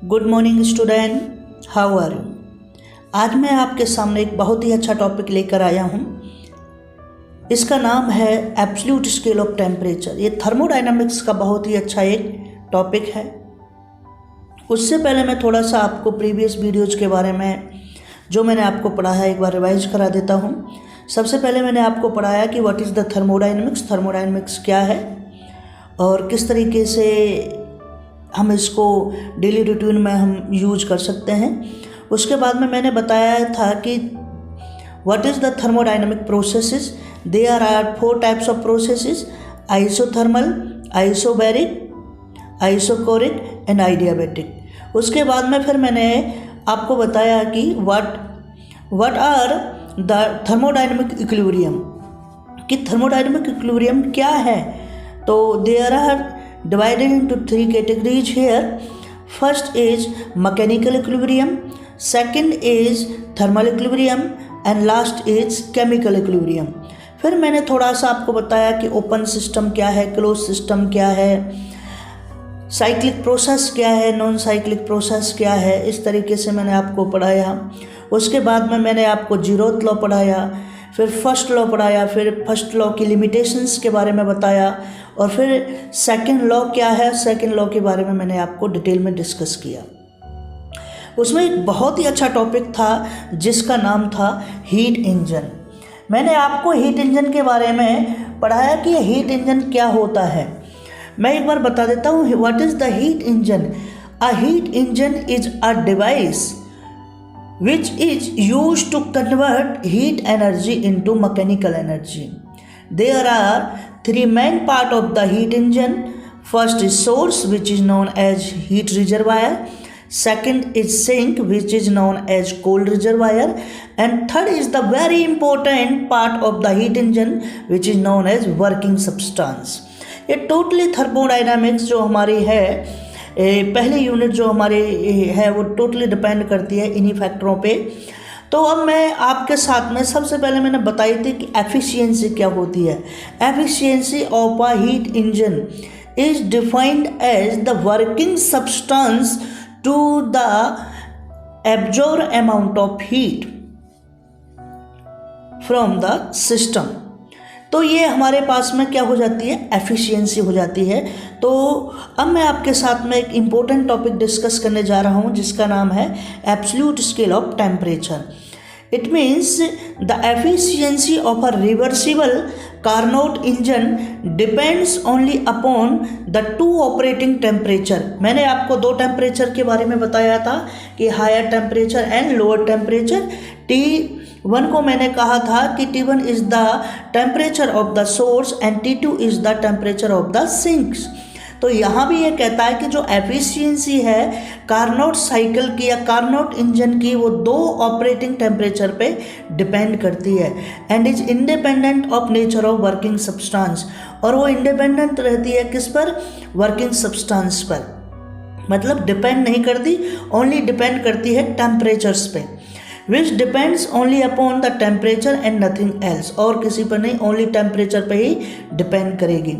Good morning student, how are you. आज मैं आपके सामने एक बहुत ही अच्छा टॉपिक लेकर आया हूँ। इसका नाम है एब्सोल्यूट स्केल ऑफ टेम्परेचर। ये थर्मोडायनामिक्स का बहुत ही अच्छा एक टॉपिक है। उससे पहले मैं थोड़ा सा आपको प्रीवियस वीडियोज़ के बारे में जो मैंने आपको पढ़ाया है एक बार रिवाइज करा देता हूँ। सबसे पहले मैंने आपको पढ़ाया कि what is the thermodynamics, thermodynamics क्या है और किस तरीके से हम इसको डेली रूटीन में हम यूज कर सकते हैं। उसके बाद में मैंने बताया था कि what is the thermodynamic processes. There are 4 types of processes: isothermal, isobaric, isochoric and adiabatic. उसके बाद में फिर मैंने आपको बताया कि what are the thermodynamic equilibrium, कि थर्मोडायनामिक इक्विलिब्रियम क्या है। तो there are divided into 3 categories here. First is mechanical equilibrium, second is thermal equilibrium and last is chemical equilibrium. फिर मैंने थोड़ा सा आपको बताया कि ओपन सिस्टम क्या है, क्लोज सिस्टम क्या है, साइक्लिक प्रोसेस क्या है, नॉन साइक्लिक प्रोसेस क्या है। इस तरीके से मैंने आपको पढ़ाया। उसके बाद में मैंने आपको जीरोथ लॉ पढ़ाया, फिर फर्स्ट लॉ पढ़ाया, फिर फर्स्ट लॉ की लिमिटेशंस के बारे में बताया और फिर सेकंड लॉ क्या है, सेकंड लॉ के बारे में मैंने आपको डिटेल में डिस्कस किया। उसमें एक बहुत ही अच्छा टॉपिक था जिसका नाम था हीट इंजन। मैंने आपको हीट इंजन के बारे में पढ़ाया कि हीट इंजन क्या होता है। मैं एक बार बता देता हूँ what is the heat engine. A heat engine is a device which is used to convert heat energy into mechanical energy. There are 3 main parts of the heat engine. First is source, which is known as heat reservoir. Second is sink, which is known as cold reservoir. And third is the very important part of the heat engine, which is known as working substance. ये totally thermodynamics जो हमारी है, पहली unit जो हमारी है वो totally depend करती है इन्हीं फैक्टरों पे। तो अब मैं आपके साथ में सबसे पहले मैंने बताई थी कि एफिशिएंसी क्या होती है। Efficiency of a heat engine is defined as the working substance to the absorb amount of heat from the system. तो ये हमारे पास में क्या हो जाती है, एफिशिएंसी हो जाती है। तो अब मैं आपके साथ में एक इम्पोर्टेंट टॉपिक डिस्कस करने जा रहा हूँ जिसका नाम है absolute scale of temperature. It means the efficiency of a reversible Carnot engine depends only upon the 2 operating temperature. मैंने आपको 2 टेम्परेचर के बारे में बताया था कि higher temperature and lower temperature. T1 को मैंने कहा था कि T1 is the temperature of the source and T2 is the temperature of the sinks. तो यहाँ भी ये कहता है कि जो एफिशिएंसी है कार्नोट साइकिल की या कार्नोट इंजन की वो 2 ऑपरेटिंग टेम्परेचर पे डिपेंड करती है and is independent of nature of working substance. और वो इंडिपेंडेंट रहती है किस पर, वर्किंग सब्सटेंस पर। मतलब डिपेंड नहीं करती, ओनली डिपेंड करती है टेम्परेचर्स पे, which depends only upon the temperature and nothing else। और किसी पर नहीं, ओनली टेम्परेचर पे ही डिपेंड करेगी।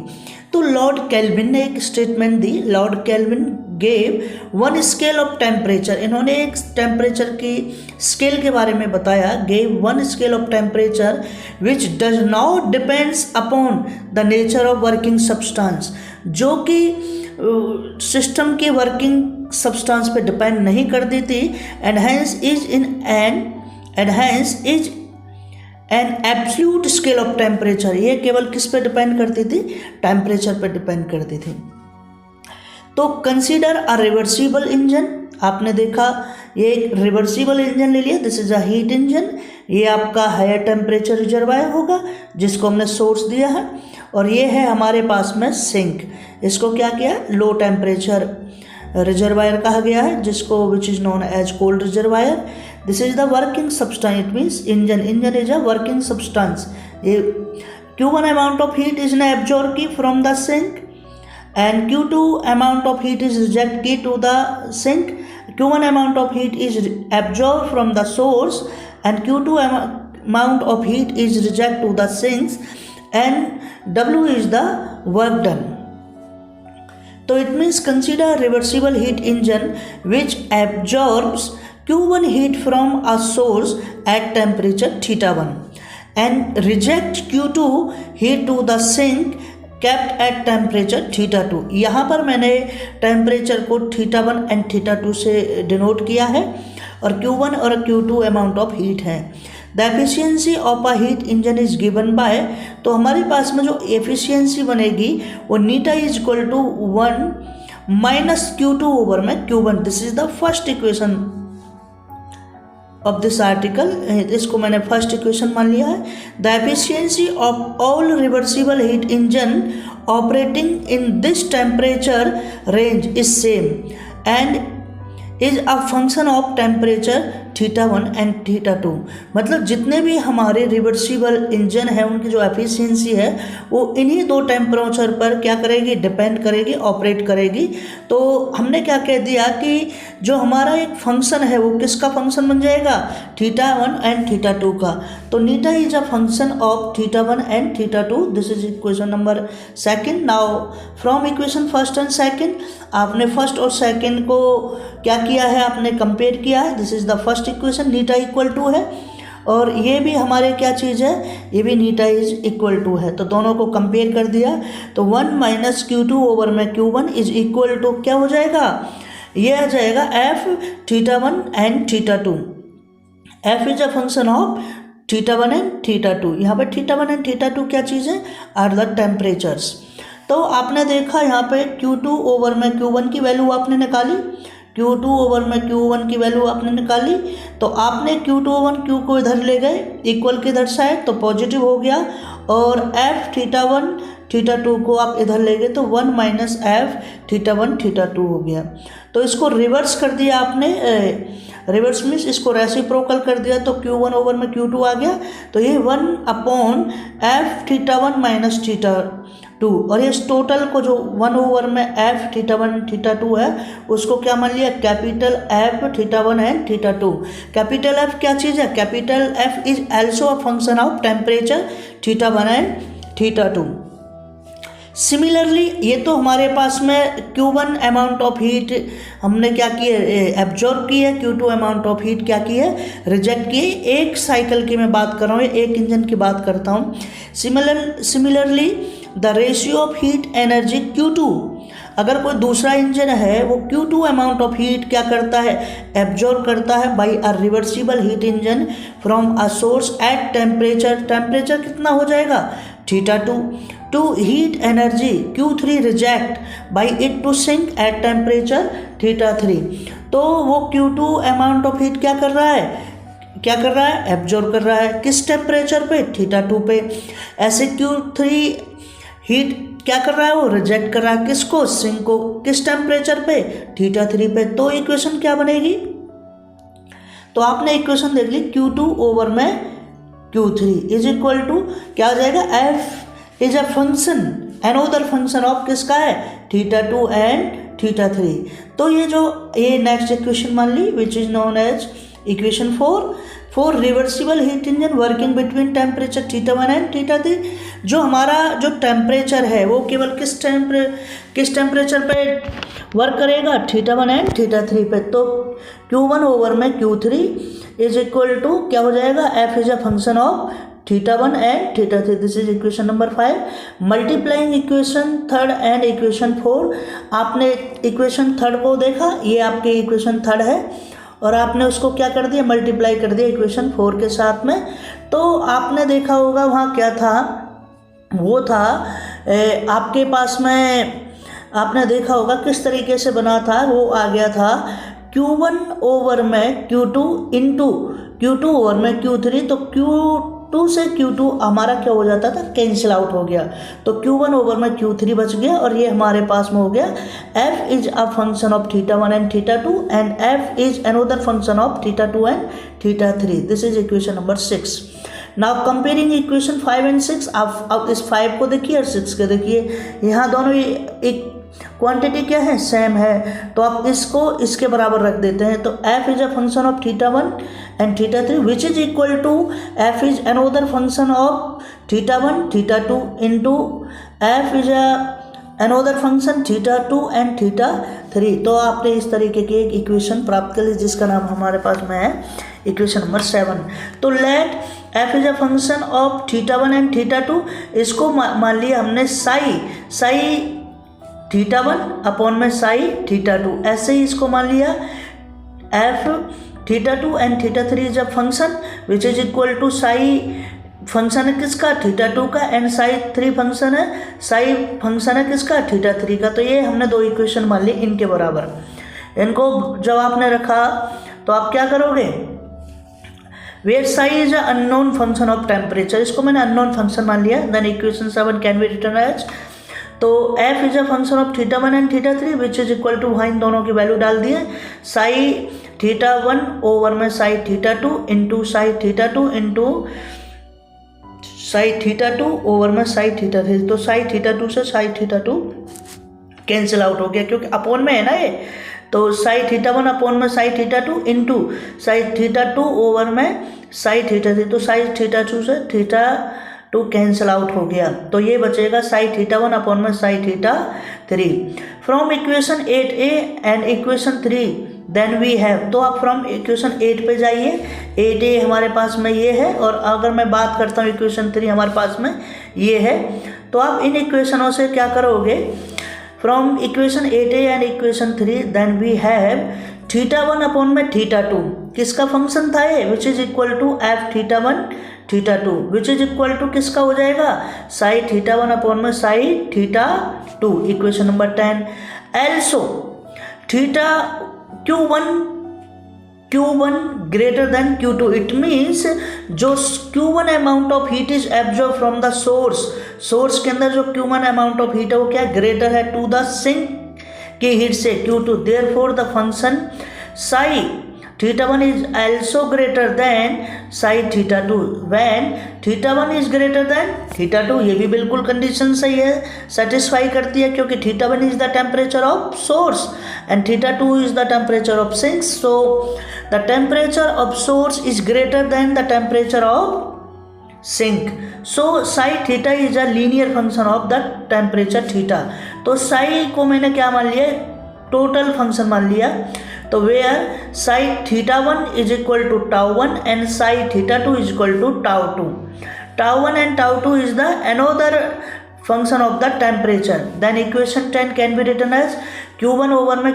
तो लॉर्ड केल्विन ने एक statement the. Lord kelvin gave 1 scale of temperature. इन्होंने एक टेम्परेचर की स्केल के बारे में बताया। Gave 1 scale of temperature which does not depends upon the nature of working substance, जो कि सिस्टम की वर्किंग सब्सटेंस पे डिपेंड नहीं करती थी। And hence is an absolute scale of temperature. ये केवल किस पे डिपेंड करती थी, टेम्परेचर पे डिपेंड करती थी। तो कंसीडर अ रिवर्सिबल इंजन। आपने देखा ये एक रिवर्सिबल इंजन ले लिया, this is a heat engine. ये आपका हायर टेम्परेचर रिजर्वायर होगा जिसको हमने सोर्स दिया है, और ये है हमारे पास में सिंक। इसको क्या किया, लो टेम्परेचर रिजर्वायर कहा गया है, जिसको which is known as cold reservoir. This is the working substance, it means engine is a working substance. ये Q1 amount of heat is ना एब्जॉर्ब की from the sink and Q2 amount of heat is rejected to the sink. Q1 amount of heat is absorbed from the source and Q2 amount of heat is rejected to the sinks, and W is the work done. तो it means consider reversible heat engine which absorbs Q1 heat from a source at temperature θ1 and reject Q2 heat to the sink kept at temperature θ2। यहाँ पर मैंने temperature को θ1 and θ2 से denote किया है और Q1 और Q2 अमाउंट ऑफ हीट है। The efficiency of a heat engine is given by, तो हमारे पास में जो एफिशिएंसी बनेगी वो eta is equal to 1 minus Q2 over में Q1। This is the first equation of this article, इसको मैंने फर्स्ट इक्वेशन मान लिया है। The efficiency of all reversible heat engine operating in this temperature range is same and is a function of temperature θ1 and θ2। मतलब जितने भी हमारे reversible engine है उनकी जो एफिशिएंसी है वो इन्हीं दो टेम्परेचर पर क्या करेगी, डिपेंड करेगी, ऑपरेट करेगी। तो हमने क्या कह दिया कि जो हमारा एक फंक्शन है वो किसका फंक्शन बन जाएगा, θ1 एंड θ2 का। तो eta is a function of θ1 and θ2। This is equation number second. Now from equation first and second, आपने फर्स्ट और सेकंड को क्या किया है, आपने कंपेयर किया है। This is the first equation, eta equal to है और ये भी हमारे क्या चीज़ है, ये भी नीटा इज इक्वल टू है। तो दोनों को कंपेयर कर दिया तो 1 माइनस Q2 ओवर में Q1 इज इक्वल टू क्या हो जाएगा, ये आ जाएगा f θ1 and θ2। f is a function of θ1 and θ2। यहाँ पे θ1 एंड θ2 क्या चीज़ है, आर द टेम्परेचर्स। तो आपने देखा यहाँ पे Q2 ओवर में Q1 की वैल्यू आपने निकाली, Q2 ओवर में Q1 की वैल्यू आपने निकाली। तो आपने Q2 ओवर Q को इधर ले गए, इक्वल के इधर साइड, तो पॉजिटिव हो गया और f θ1 θ2 को आप इधर ले गए तो 1 माइनस f θ1 θ2 हो गया। तो इसको रिवर्स कर दिया आपने, रिवर्स मीन्स इसको रेसिप्रोकल कर दिया तो Q1 ओवर में Q2 आ गया। तो ये 1 अपॉन f θ1 माइनस θ2, और ये टोटल को जो 1 ओवर में f θ1 θ2 है उसको क्या मान लिया, capital F θ1 and θ2। Capital F क्या चीज़ है, capital F is also a function of temperature θ1 and θ2। Similarly ये तो हमारे पास में Q1 अमाउंट ऑफ हीट हमने क्या की है, एब्जॉर्ब की है। Q2 अमाउंट ऑफ हीट क्या की है, रिजेक्ट की है। एक साइकिल की मैं बात कर रहा हूँ, एक इंजन की बात करता हूँ। Similarly the ratio of heat energy Q2, अगर कोई दूसरा इंजन है वो Q2 अमाउंट ऑफ हीट क्या करता है, एब्जॉर्ब करता है by a reversible heat engine from a source at temperature कितना हो जाएगा, θ2 to heat energy Q3 reject by it to sink at temperature θ3। तो वो Q2 अमाउंट ऑफ हीट क्या कर रहा है, एब्जॉर्ब कर रहा है, किस टेम्परेचर पे, θ2 पे। ऐसे Q3 हीट क्या कर रहा है, वो रिजेक्ट कर रहा है किसको, सिंक को, किस टेम्परेचर पे, θ3 पे। तो इक्वेशन क्या बनेगी, तो आपने इक्वेशन देख ली, Q2 ओवर में Q3 इज इक्वल टू क्या हो जाएगा, f is a function, another function of किसका है, θ2 एंड θ3। तो ये नेक्स्ट इक्वेशन मान ली which is known as equation 4 for reversible heat engine working between temperature θ1 and θ3। जो हमारा जो टेम्परेचर है वो केवल किस टेम्परेचर पे वर्क करेगा, θ1 एंड θ3 पे। तो Q1 ओवर में Q3 इज इक्वल टू क्या हो जाएगा, f is a function of θ1 and θ3। This is equation number 5। Multiplying equation third and equation 4, आपने इक्वेशन थर्ड को देखा, ये आपके इक्वेशन थर्ड है और आपने उसको क्या कर दिया, मल्टीप्लाई कर दिया इक्वेशन 4 के साथ में। तो आपने देखा होगा वहाँ क्या था, वो था आपके पास में, आपने देखा होगा किस तरीके से बना था, वो आ गया था Q1 ओवर में Q2 इंटू Q2 ओवर में Q3। तो Q2 से Q2 हमारा क्या हो जाता था, कैंसिल आउट हो गया। तो Q1 ओवर में Q3 बच गया और ये हमारे पास में हो गया f is a function of θ1 and θ2 and f is another function of θ2 and θ3। This is equation number 6। Now comparing equation 5 and 6, आप इस 5 को देखिए और 6 को देखिए, यहाँ दोनों एक क्वांटिटी क्या है, सेम है। तो आप इसको इसके बराबर रख देते हैं। तो f is a function of θ1 and θ3 which is equal to f is another function of θ1 θ2 into f is a another function θ2 and θ3। तो आपने इस तरीके की एक इक्वेशन प्राप्त कर ली जिसका नाम हमारे पास में है इक्वेशन नंबर 7। तो let f is a function of θ1 and θ2। इसको मान लिया हमने साई θ1 अपॉन में साई θ2, ऐसे ही इसको मान लिया f θ2 and θ3 is a function which is equal to psi function है किसका θ2 का एंड साई फंक्शन है किसका θ3 का। तो ये हमने दो इक्वेशन मान ली इनके बराबर। इनको जब आपने रखा तो आप क्या करोगे, where psi is a unknown function of temperature, इसको मैंने अननोन फंक्शन मान लिया। Then equation 7 can be written as, तो f is a function of θ1 and θ3 which is equal to, वहाँ इन दोनों की वैल्यू डाल दिए, साई θ1 ओवर में psi θ2 into psi θ2 into psi θ2 over में साई θ3। तो साई θ2 से साई θ2 कैंसिल आउट हो गया क्योंकि अपोन में है ना ये, तो साई θ1 अपोन में साई θ2 इंटू साई θ2 ओवर में साई θ3। तो साई θ2 से θ2 कैंसिल आउट हो गया, तो ये बचेगा साई θ1 अपॉन में psi θ3। From equation 8a and equation 3 then we have, तो आप फ्रॉम इक्वेशन 8 पे जाइए, 8a हमारे पास में ये है, और अगर मैं बात करता हूँ इक्वेशन 3 हमारे पास में ये है, तो आप इन इक्वेशनों से क्या करोगे, from equation 8a and equation 3 then we have θ1 upon में θ2, किसका फंक्शन था ये, which is equal to f θ1 θ2 which is equal to किसका हो जाएगा, साई θ1 अपॉन में psi θ2। Equation number 10 also Q1 greater than Q2, it means जो Q1 amount of heat is absorb from the source के अंदर जो Q1 अमाउंट ऑफ हीट है वो क्या ग्रेटर है टू द सिंक की हीट से Q2, therefore the function psi θ1 is also greater than psi θ2 when θ1 is greater than θ2। ये भी बिल्कुल कंडीशन सही है, सेटिस्फाई करती है, क्योंकि θ1 is the temperature of source and θ2 is the temperature of sink, so the temperature of source is greater than the temperature of sink, so psi theta is a linear function of the temperature theta। तो psi को मैंने क्या मान लिया, total function मान लिया, तो where psi θ1 is equal to τ1 and psi θ2 is equal to τ2। τ1 and τ2 is the another function of the temperature. Then equation 10 can be written as Q1 over में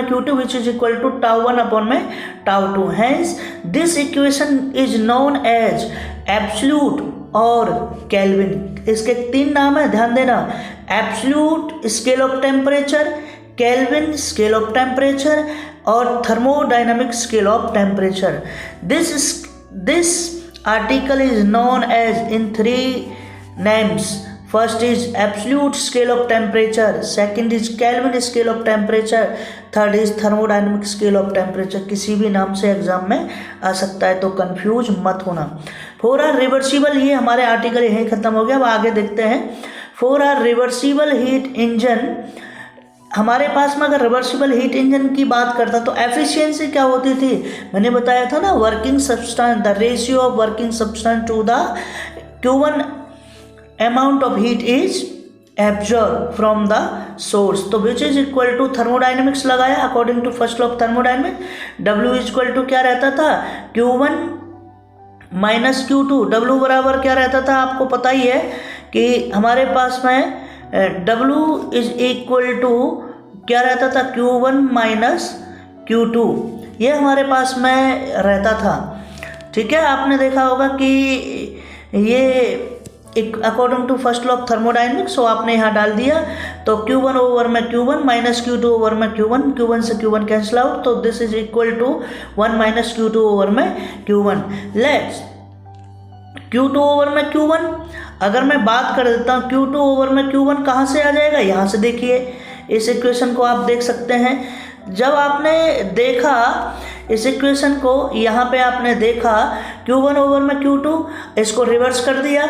Q2 which is equal to τ1 upon में τ2। Hence this equation is known as absolute और Kelvin. इसके 3 नाम है, ध्यान देना, absolute scale of temperature, Kelvin scale of temperature और thermodynamic scale of temperature. This article is known as in 3 names. First is absolute scale of temperature, second is Kelvin scale of temperature, third is thermodynamic scale of temperature. किसी भी नाम से exam में आ सकता है, तो confuse मत होना। फॉर आर रिवर्सिबल, ये हमारे आर्टिकल यहीं खत्म हो गया। अब आगे देखते हैं। For our reversible heat engine, हमारे पास में अगर रिवर्सिबल हीट इंजन की बात करता तो एफिशिएंसी क्या होती थी, मैंने बताया था ना, working substance, the ratio of working substance to the Q1 amount of heat is absorb from the source, तो which is equal to thermodynamics लगाया according to first law of thermodynamics. W is equal to क्या रहता था, Q1 minus Q2। W बराबर क्या रहता था, आपको पता ही है कि हमारे पास में W इज इक्वल टू क्या रहता था, Q1 माइनस Q2, ये हमारे पास में रहता था। ठीक है, आपने देखा होगा कि ये according to first law of thermodynamics, so आपने यहाँ डाल दिया, तो Q1 ओवर में Q1 माइनस Q2 ओवर में Q1 से Q1 कैंसिल आउट, तो this is equal to 1 minus Q2 over में Q1। लेट्स Q2 ओवर में Q1, अगर मैं बात कर देता हूँ Q2 ओवर में Q1 कहाँ से आ जाएगा, यहाँ से देखिए, इस इक्वेशन को आप देख सकते हैं। जब आपने देखा इस इक्वेशन को, यहाँ पे आपने देखा Q1 ओवर में Q2, इसको रिवर्स कर दिया,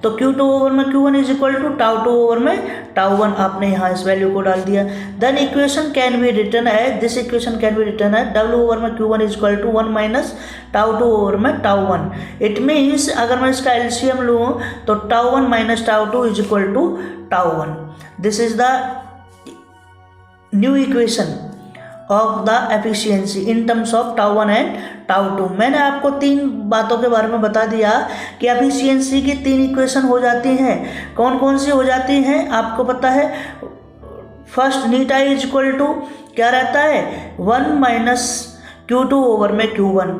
तो Q2 ओवर में Q1 is equal to τ2 over में τ1 आपने यहाँ इस वैल्यू को डाल दिया। Then equation can be written है, this equation can be written है W ओवर में Q1 is equal to 1 minus τ2 over में τ1। इट मीन्स अगर मैं इसका एलसीएम लूँ तो τ1 minus τ2 is equal to τ1। This is the new equation of the efficiency in terms of τ1 and τ2। मैंने आपको तीन बातों के बारे में बता दिया कि एफिशिएंसी की तीन इक्वेशन हो जाती हैं। कौन कौन सी हो जाती हैं आपको पता है। First eta is equal to क्या रहता है 1 माइनस Q2 ओवर में Q1।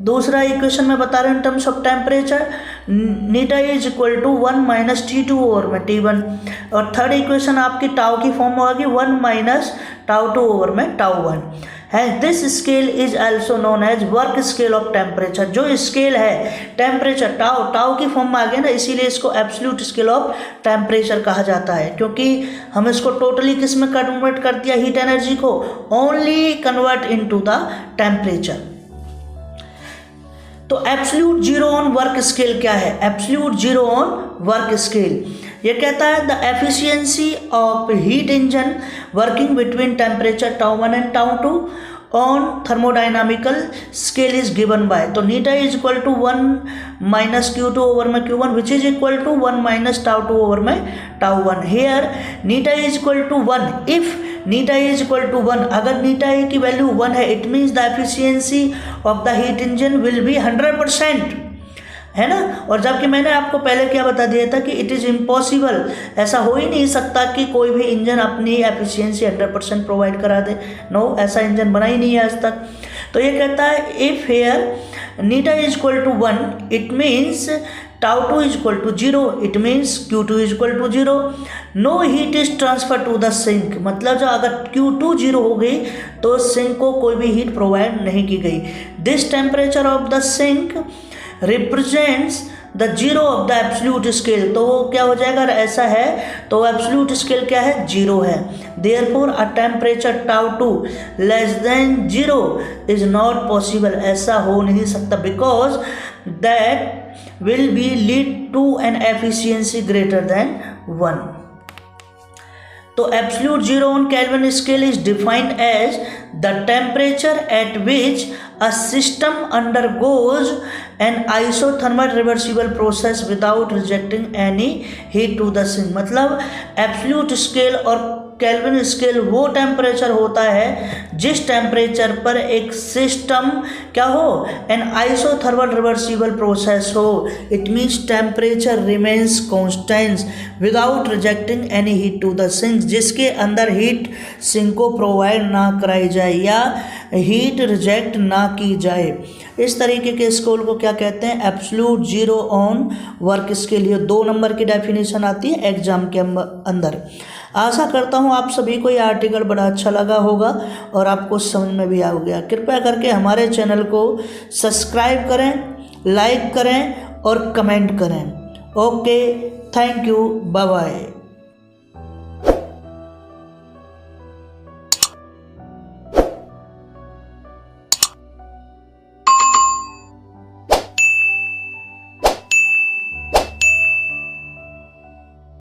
दूसरा इक्वेशन में बता रहे हैं in terms of temperature eta is equal to 1 minus T2 over में T1। और थर्ड इक्वेशन आपकी टाउ की फॉर्म में होगी 1 माइनस τ2 ओवर में τ1 है। This scale is also known as work scale of temperature. जो स्केल है टेम्परेचर टाउ की फॉर्म में आ गया ना, इसीलिए इसको एब्सोल्यूट स्केल ऑफ टेम्परेचर कहा जाता है, क्योंकि हम इसको टोटली किस में कन्वर्ट कर दिया हीट एनर्जी को, only convert into the temperature. तो absolute zero on work scale क्या है। Absolute zero on work scale ये कहता है the efficiency of heat engine working between temperature τ1 and τ2 on thermodynamical scale is given by. तो eta is equal to 1 minus Q2 over में Q1 which is equal to 1 minus τ2 over में τ1। Here eta is equal to 1 if eta is equal to 1। अगर eta ए की value 1 है it means the efficiency of the heat engine will be 100%, है ना। और जबकि मैंने आपको पहले क्या बता दिया था कि इट इज़ इम्पॉसिबल, ऐसा हो ही नहीं सकता कि कोई भी इंजन अपनी एफिशिएंसी 100% प्रोवाइड करा दे। नो, ऐसा इंजन बना ही नहीं है आज तक। तो ये कहता है if here eta is equal to 1 it means τ2 is equal to 0, it means Q2 is equal to 0। No heat is transfer to the sink, मतलब जो अगर Q2 0 हो गई तो सिंक को कोई भी हीट प्रोवाइड नहीं की गई। This temperature of the sink represents the zero of the absolute scale. तो वो क्या हो जाएगा, ऐसा है तो एब्सोल्यूट स्केल क्या है, जीरो है। Therefore a temperature τ2 less than 0 is not possible, ऐसा हो नहीं सकता, because that will be lead to an efficiency greater than 1। तो absolute zero on Kelvin scale is defined as the temperature at which a system undergoes an isothermal reversible process without rejecting any heat to the sink। मतलब absolute scale और Kelvin scale वो temperature होता है जिस temperature पर एक system क्या हो, एन आइसोथर्मल रिवर्सिबल प्रोसेस हो। It means temperature remains constant without rejecting any heat to the sink, जिसके अंदर हीट सिंक को प्रोवाइड ना कराई जाए या हीट रिजेक्ट ना की जाए। इस तरीके के स्केल को क्या कहते हैं, absolute zero on work scale. ये 2 नंबर की डेफिनेशन आती है एग्जाम के अंदर। आशा करता हूँ आप सभी को यह आर्टिकल बड़ा अच्छा लगा होगा और आपको समझ में भी आ गया। कृपया करके हमारे चैनल को सब्सक्राइब करें, लाइक करें और कमेंट करें। Okay, thank you, bye bye.